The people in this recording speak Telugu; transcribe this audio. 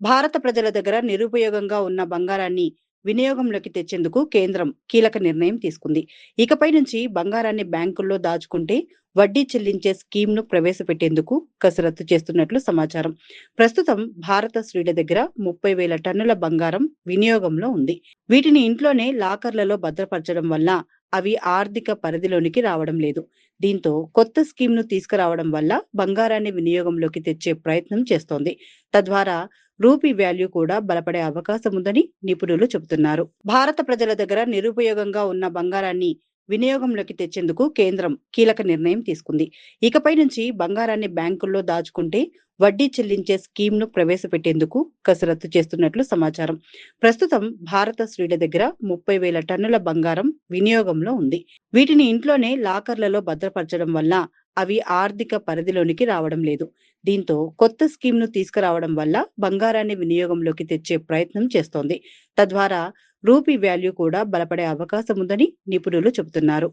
భారత ప్రజల దగ్గర నిరుపయోగంగా ఉన్న బంగారాన్ని వినియోగంలోకి తెచ్చేందుకు కేంద్రం కీలక నిర్ణయం తీసుకుంది. ఇకపై నుంచి బంగారాన్ని బ్యాంకుల్లో దాచుకుంటే వడ్డీ చెల్లించే స్కీమ్‌ను ప్రవేశపెట్టేందుకు కసరత్తు చేస్తున్నట్లు సమాచారం. ప్రస్తుతం భారత స్త్రీల దగ్గర 30,000 టన్నుల బంగారం వినియోగంలో ఉంది. వీటిని ఇంట్లోనే లాకర్‌లలో భద్రపరచడం వల్ల అవి ఆర్థిక పరిధిలోనికి రావడం లేదు. దీంతో కొత్త స్కీమ్‌ను తీసుకురావడం వల్ల బంగారాన్ని వినియోగంలోకి తెచ్చే ప్రయత్నం చేస్తోంది. తద్వారా రూపీ వాల్యూ కూడా బలపడే అవకాశం ఉందని నిపుణులు చెబుతున్నారు. భారత ప్రజల దగ్గర నిరుపయోగంగా ఉన్న బంగారాన్ని వినియోగంలోకి తెచ్చేందుకు కేంద్రం కీలక నిర్ణయం తీసుకుంది. ఇకపై నుంచి బంగారాన్ని బ్యాంకుల్లో దాచుకుంటే వడ్డీ చెల్లించే స్కీమ్‌ను ప్రవేశపెట్టేందుకు కసరత్తు చేస్తున్నట్లు సమాచారం. ప్రస్తుతం భారత స్త్రీల దగ్గర 30,000 టన్నుల బంగారం వినియోగంలో ఉంది. వీటిని ఇంట్లోనే లాకర్‌లలో భద్రపరచడం వల్ల అవి ఆర్థిక పరిధిలోనికి రావడం లేదు. దీంతో కొత్త స్కీమ్‌ను తీసుకురావడం వల్ల బంగారాన్ని వినియోగంలోకి తెచ్చే ప్రయత్నం చేస్తోంది. తద్వారా రూపీ వాల్యూ కూడా బలపడే అవకాశం ఉందని నిపుణులు చెబుతున్నారు.